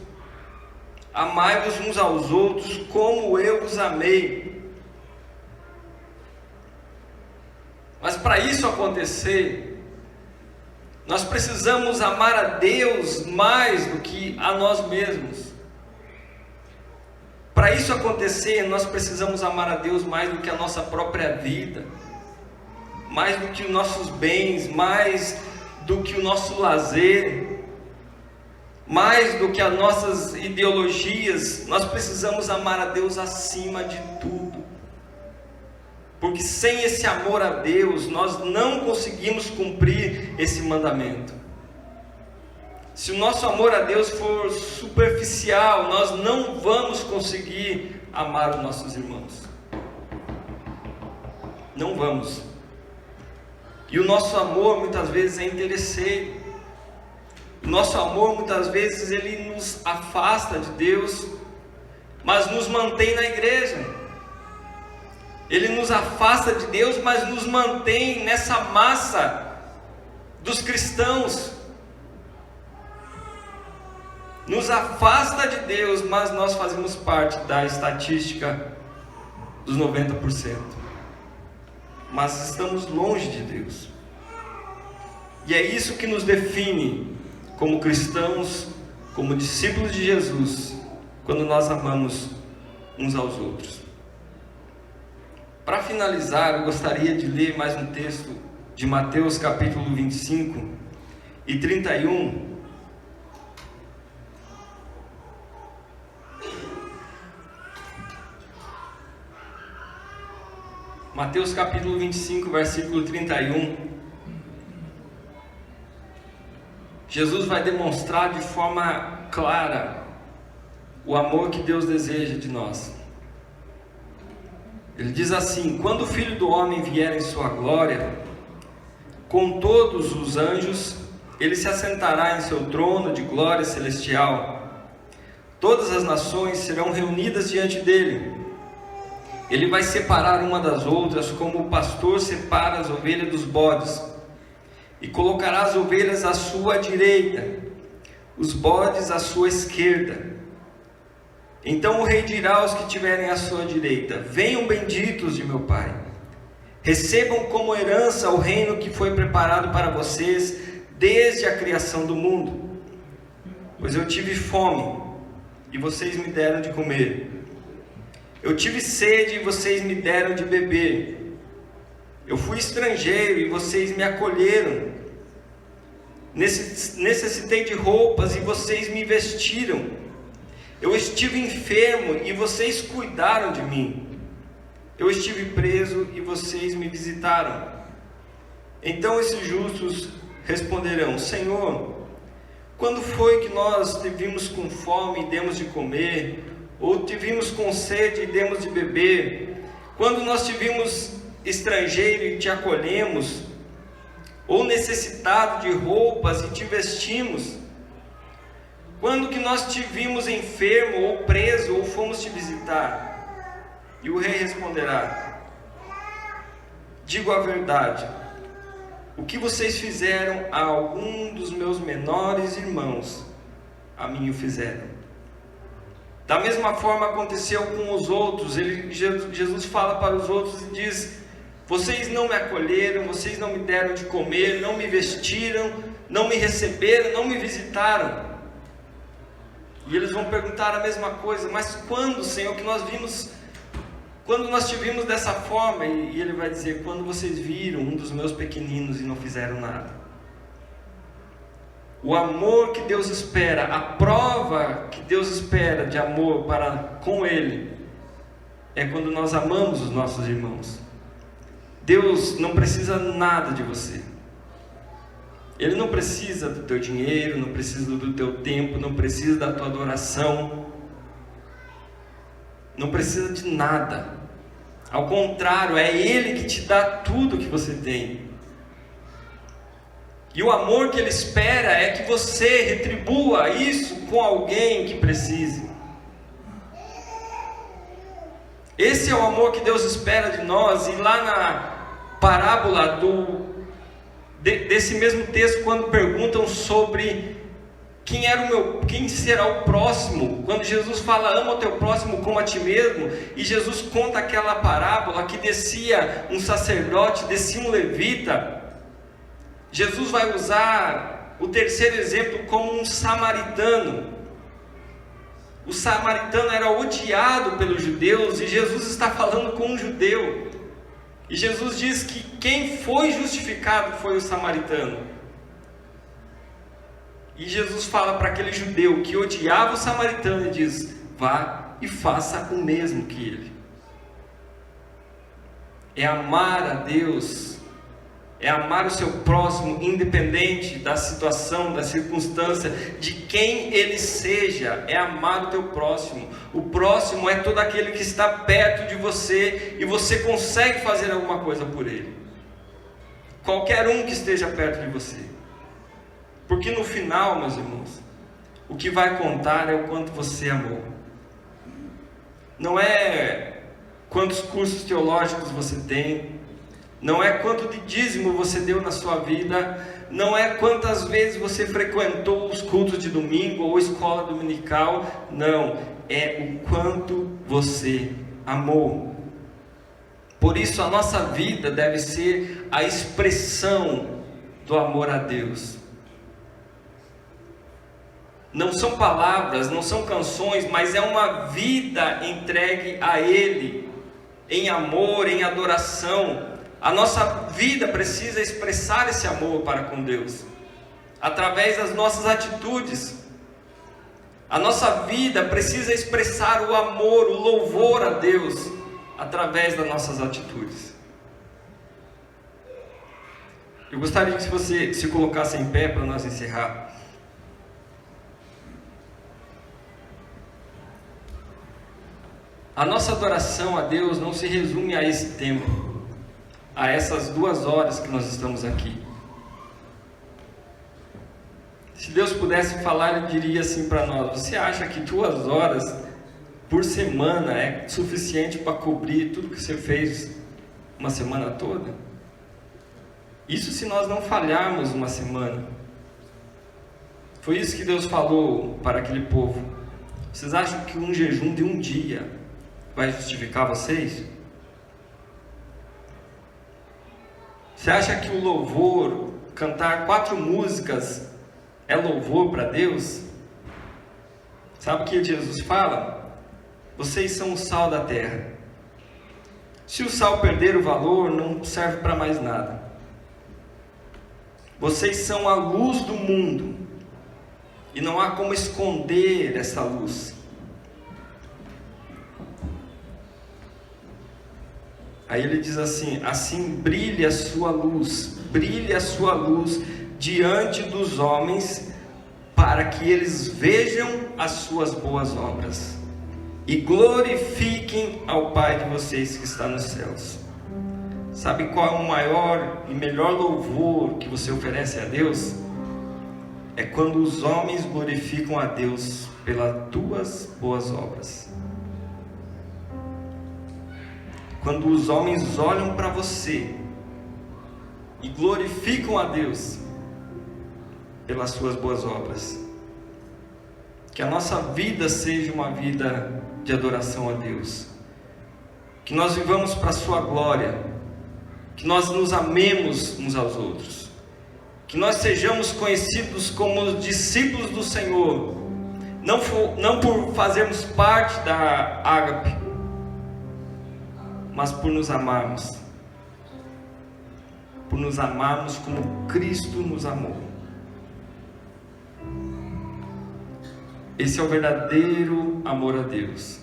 amai-vos uns aos outros como eu vos amei. Mas para isso acontecer, nós precisamos amar a Deus mais do que a nós mesmos. Para isso acontecer, nós precisamos amar a Deus mais do que a nossa própria vida, mais do que os nossos bens, mais do que o nosso lazer, mais do que as nossas ideologias. Nós precisamos amar a Deus acima de tudo, porque sem esse amor a Deus, nós não conseguimos cumprir esse mandamento. Se o nosso amor a Deus for superficial, nós não vamos conseguir amar os nossos irmãos. Não vamos. E o nosso amor muitas vezes é interesseiro. O nosso amor muitas vezes ele nos afasta de Deus, mas nos mantém na igreja. Ele nos afasta de Deus, mas nos mantém nessa massa dos cristãos. Nos afasta de Deus, mas nós fazemos parte da estatística dos 90%. Mas estamos longe de Deus. E é isso que nos define como cristãos, como discípulos de Jesus, quando nós amamos uns aos outros. Para finalizar, eu gostaria de ler mais um texto de Mateus capítulo 25 e 31. Mateus capítulo 25, versículo 31. Jesus vai demonstrar de forma clara o amor que Deus deseja de nós. Ele diz assim: quando o Filho do Homem vier em sua glória, com todos os anjos, ele se assentará em seu trono de glória celestial. Todas as nações serão reunidas diante dele. Ele vai separar uma das outras, como o pastor separa as ovelhas dos bodes, e colocará as ovelhas à sua direita, os bodes à sua esquerda. Então o rei dirá aos que tiverem à sua direita: venham benditos de meu Pai, recebam como herança o reino que foi preparado para vocês desde a criação do mundo. Pois eu tive fome, e vocês me deram de comer. Eu tive sede e vocês me deram de beber. Eu fui estrangeiro e vocês me acolheram. Necessitei de roupas e vocês me vestiram. Eu estive enfermo e vocês cuidaram de mim. Eu estive preso e vocês me visitaram. Então esses justos responderão: Senhor, quando foi que nós te vimos com fome e demos de comer? Ou te vimos com sede e demos de beber? Quando nós te vimos estrangeiro e te acolhemos? Ou necessitado de roupas e te vestimos? Quando que nós te vimos enfermo ou preso ou fomos te visitar? E o rei responderá: digo a verdade, o que vocês fizeram a algum dos meus menores irmãos, a mim o fizeram. Da mesma forma aconteceu com os outros. Jesus fala para os outros e diz: vocês não me acolheram, vocês não me deram de comer, não me vestiram, não me receberam, não me visitaram. E eles vão perguntar a mesma coisa: mas quando, Senhor, que nós vimos, quando nós te vimos dessa forma? E ele vai dizer: quando vocês viram um dos meus pequeninos e não fizeram nada. O amor que Deus espera, a prova que Deus espera de amor para com Ele, é quando nós amamos os nossos irmãos. Deus não precisa nada de você. Ele não precisa do teu dinheiro, não precisa do teu tempo, não precisa da tua adoração, não precisa de nada. Ao contrário, é Ele que te dá tudo que você tem. E o amor que Ele espera é que você retribua isso com alguém que precise. Esse é o amor que Deus espera de nós. E lá na parábola desse mesmo texto, quando perguntam sobre Quem será o próximo? Quando Jesus fala, ama o teu próximo como a ti mesmo, e Jesus conta aquela parábola que descia um sacerdote, descia um levita, Jesus vai usar o terceiro exemplo como um samaritano. O samaritano era odiado pelos judeus, e Jesus está falando com um judeu. E Jesus diz que quem foi justificado foi o samaritano. E Jesus fala para aquele judeu que odiava o samaritano e diz: vá e faça o mesmo que ele. É amar a Deus, é amar o seu próximo, independente da situação, da circunstância, de quem ele seja. É amar o teu próximo. O próximo é todo aquele que está perto de você e você consegue fazer alguma coisa por ele. Qualquer um que esteja perto de você. Porque no final, meus irmãos, o que vai contar é o quanto você amou. Não é quantos cursos teológicos você tem, não é quanto de dízimo você deu na sua vida, não é quantas vezes você frequentou os cultos de domingo ou escola dominical, não, é o quanto você amou. Por isso a nossa vida deve ser a expressão do amor a Deus. Não são palavras, não são canções, mas é uma vida entregue a Ele, em amor, em adoração. A nossa vida precisa expressar esse amor para com Deus, através das nossas atitudes. A nossa vida precisa expressar o amor, o louvor a Deus, através das nossas atitudes. Eu gostaria que você se colocasse em pé para nós encerrar. A nossa adoração a Deus não se resume a esse tempo, a essas 2 horas que nós estamos aqui. Se Deus pudesse falar, Ele diria assim para nós: você acha que 2 horas por semana é suficiente para cobrir tudo que você fez uma semana toda? Isso se nós não falharmos uma semana. Foi isso que Deus falou para aquele povo. Vocês acham que um jejum de um dia vai justificar vocês? Você acha que o louvor, cantar 4 músicas, é louvor para Deus? Sabe o que Jesus fala? Vocês são o sal da terra. Se o sal perder o valor, não serve para mais nada. Vocês são a luz do mundo, e não há como esconder essa luz. Aí ele diz assim: assim brilhe a sua luz diante dos homens, para que eles vejam as suas boas obras e glorifiquem ao Pai de vocês que está nos céus. Sabe qual é o maior e melhor louvor que você oferece a Deus? É quando os homens glorificam a Deus pelas tuas boas obras. Quando os homens olham para você e glorificam a Deus pelas suas boas obras. Que a nossa vida seja uma vida de adoração a Deus. Que nós vivamos para a sua glória. Que nós nos amemos uns aos outros. Que nós sejamos conhecidos como discípulos do Senhor. Não por fazermos parte da Ágape, mas por nos amarmos. Por nos amarmos como Cristo nos amou. Esse é o verdadeiro amor a Deus.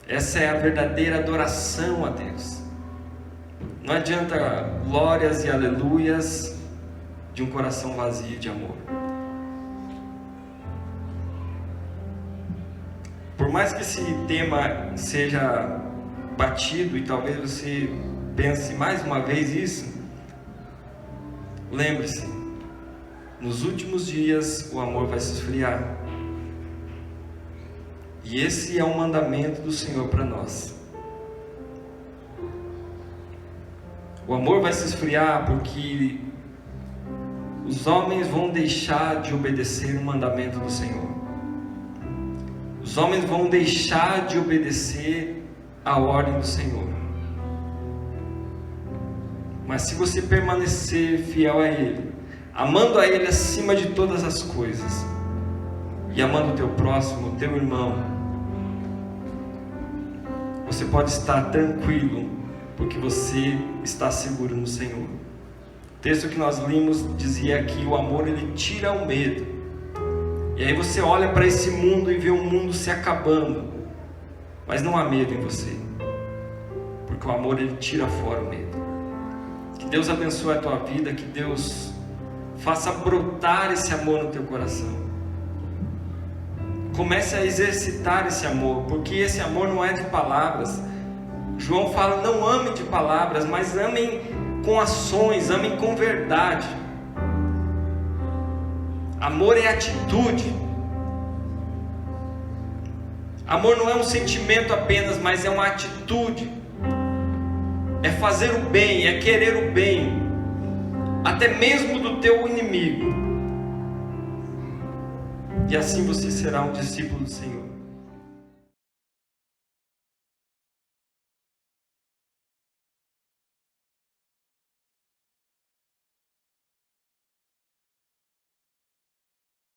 Essa é a verdadeira adoração a Deus. Não adianta glórias e aleluias de um coração vazio de amor. Por mais que esse tema seja batido e talvez você pense mais uma vez isso, lembre-se, nos últimos dias o amor vai se esfriar. E esse é um mandamento do Senhor para nós. O amor vai se esfriar porque os homens vão deixar de obedecer o mandamento do Senhor. Os homens vão deixar de obedecer a ordem do Senhor. Mas se você permanecer fiel a Ele, amando a Ele acima de todas as coisas, e amando o teu próximo, o teu irmão, você pode estar tranquilo, porque você está seguro no Senhor. O texto que nós limos dizia que o amor, ele tira o medo. E aí você olha para esse mundo e vê o mundo se acabando, mas não há medo em você, porque o amor, ele tira fora o medo. Que Deus abençoe a tua vida, que Deus faça brotar esse amor no teu coração. Comece a exercitar esse amor, porque esse amor não é de palavras. João fala, não amem de palavras, mas amem com ações, amem com verdade. Amor é atitude. Amor não é um sentimento apenas, mas é uma atitude. É fazer o bem, é querer o bem, até mesmo do teu inimigo. E assim você será um discípulo do Senhor.